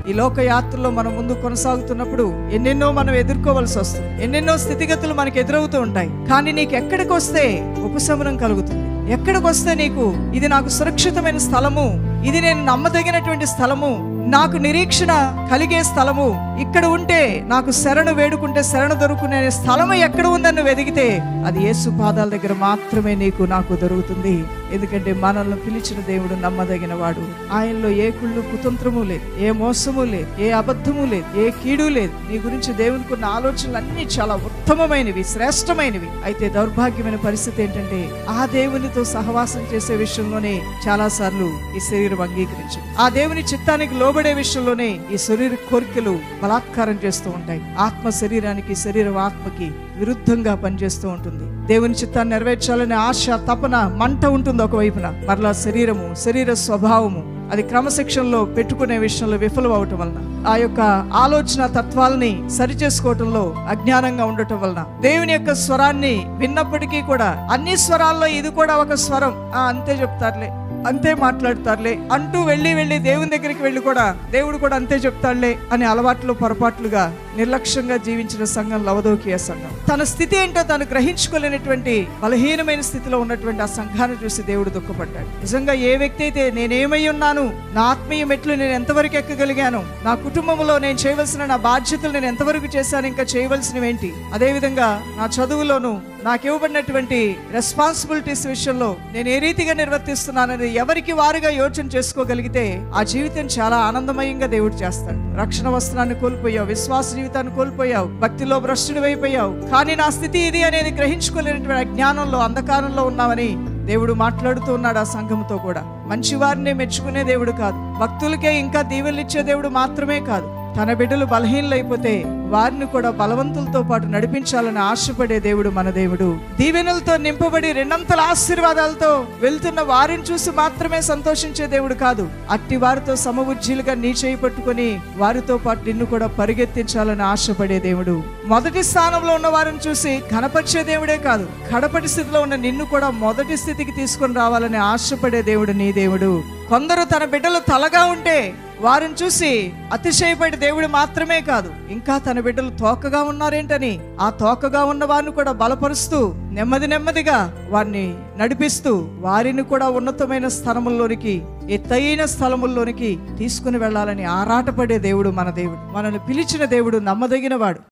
ఈ లోక యాత్రలో మనం ముందు కొనసాగుతున్నప్పుడు ఎన్నెన్నో మనం ఎదుర్కోవాల్సి వస్తుంది. ఎన్నెన్నో స్థితిగతులు మనకు ఎదురవుతూ ఉంటాయి. కానీ నీకు ఎక్కడికి వస్తే ఉపశమనం కలుగుతుంది, ఎక్కడికి వస్తే నీకు ఇది నాకు సురక్షితమైన స్థలము, ఇది నేను నమ్మదగినటువంటి స్థలము, నాకు నిరీక్షణ కలిగే స్థలము, ఇక్కడ ఉంటే నాకు శరణు వేడుకుంటే శరణు దొరుకునే స్థలము ఎక్కడ ఉందని వెదిగితే అది యేసు పాదాల దగ్గర మాత్రమే నీకు నాకు దొరుకుతుంది. ఎందుకంటే మనల్ని పిలిచిన దేవుడు నమ్మదగిన వాడు. ఆయనలో ఏ కుళ్ళు కుతంత్రము లేదు, ఏ మోసము లేదు, ఏ అబద్ధము లేదు, ఏ కీడు లేదు. నీ గురించి దేవునికి ఉన్న ఆలోచనలు అన్ని చాలా ఉత్తమమైనవి, శ్రేష్టమైనవి. అయితే దౌర్భాగ్యమైన పరిస్థితి ఏంటంటే ఆ దేవునితో సహవాసం చేసే విషయంలోనే చాలా సార్లు ఈ శరీరం అంగీకరించు, ఆ దేవుని చిత్తానికి లోబడే విషయంలోనే ఈ శరీర కోరికలు బలాత్కారం చేస్తూ ఉంటాయి. ఆత్మ శరీరానికి, శరీరం ఆత్మకి విరుద్ధంగా పనిచేస్తూ ఉంటుంది. దేవుని చిత్తాన్ని నెరవేర్చాలనే ఆశ, తపన, మంట ఉంటుంది ఒకవైపున. మరలా శరీరము, శరీర స్వభావము అది క్రమశిక్షణలో పెట్టుకునే విషయంలో విఫలం అవటం వలన, ఆ యొక్క ఆలోచన తత్వాలని సరిచేసుకోవటంలో అజ్ఞానంగా ఉండటం వలన, దేవుని యొక్క స్వరాన్ని విన్నప్పటికీ కూడా అన్ని స్వరాల్లో ఇది కూడా ఒక స్వరం, అంతే చెప్తారులే, అంతే మాట్లాడతారులే అంటూ వెళ్ళి దేవుని దగ్గరికి వెళ్ళి కూడా దేవుడు కూడా అంతే చెప్తాడులే అనే అలవాట్లు, పొరపాట్లుగా నిర్లక్ష్యంగా జీవించిన సంఘం లవదోకియా సంఘం. తన స్థితి ఏంటో తను గ్రహించుకోలేనటువంటి బలహీనమైన స్థితిలో ఉన్నటువంటి ఆ సంఘాన్ని చూసి దేవుడు దుఃఖపడ్డాడు. నిజంగా ఏ వ్యక్తి అయితే నేనేమై ఉన్నాను, నా ఆత్మీయ మెట్లు నేను ఎంతవరకు ఎక్కగలిగాను, నా కుటుంబంలో నేను చేయవలసిన నా బాధ్యతలు నేను ఎంతవరకు చేశాను, ఇంకా చేయవలసినవి ఏంటి, అదేవిధంగా నా చదువులోను నాకు ఇవ్వబడినటువంటి రెస్పాన్సిబిలిటీస్ విషయంలో నేను ఏ రీతిగా నిర్వర్తిస్తున్నానని ఎవరికి వారుగా యోచన చేసుకోగలిగితే ఆ జీవితం చాలా ఆనందమయంగా దేవుడు చేస్తాడు. రక్షణ వస్త్రాన్ని కోల్పోయావు, విశ్వాస జీవితాన్ని కోల్పోయావు, భక్తిలో భ్రష్టుడు అయిపోయావు, కానీ నా స్థితి ఇది అనేది గ్రహించుకోలేనటువంటి అజ్ఞానంలో, అంధకారంలో ఉన్నావని దేవుడు మాట్లాడుతూ ఉన్నాడు ఆ సంఘంతో కూడా. మంచి వారిని మెచ్చుకునే దేవుడు కాదు, భక్తులకే ఇంకా దీవెనలు ఇచ్చే దేవుడు మాత్రమే కాదు, తన బిడ్డలు బలహీనలైపోతే వారిని కూడా బలవంతులతో పాటు నడిపించాలని ఆశపడే దేవుడు మన దేవుడు. దీవెనలతో నింపబడి రెండంతల ఆశీర్వాదాలతో వెళ్తున్న వారిని చూసి మాత్రమే సంతోషించే దేవుడు కాదు, అట్టి వారితో సమవుజ్జీలుగా నీ చేయి పట్టుకుని వారితో పాటు నిన్ను కూడా పరిగెత్తించాలని ఆశపడే దేవుడు. మొదటి స్థానంలో ఉన్న వారిని చూసి ఘనపరిచే దేవుడే కాదు, కడపటి స్థితిలో ఉన్న నిన్ను కూడా మొదటి స్థితికి తీసుకొని రావాలని ఆశపడే దేవుడు నీ దేవుడు. కొందరు తన బిడ్డలు తలగా ఉంటే వారిని చూసి అతిశయపడి దేవుడు మాత్రమే కాదు, ఇంకా తన బిడ్డలు తోకగా ఉన్నారేంటని ఆ తోకగా ఉన్న వారిని కూడా బలపరుస్తూ నెమ్మదిగా వారిని నడిపిస్తూ వారిని కూడా ఉన్నతమైన స్థలముల్లోనికి, ఎత్తైన స్థలముల్లోనికి తీసుకుని వెళ్ళాలని ఆరాటపడే దేవుడు మన దేవుడు. మనల్ని పిలిచిన దేవుడు నమ్మదగిన వాడు.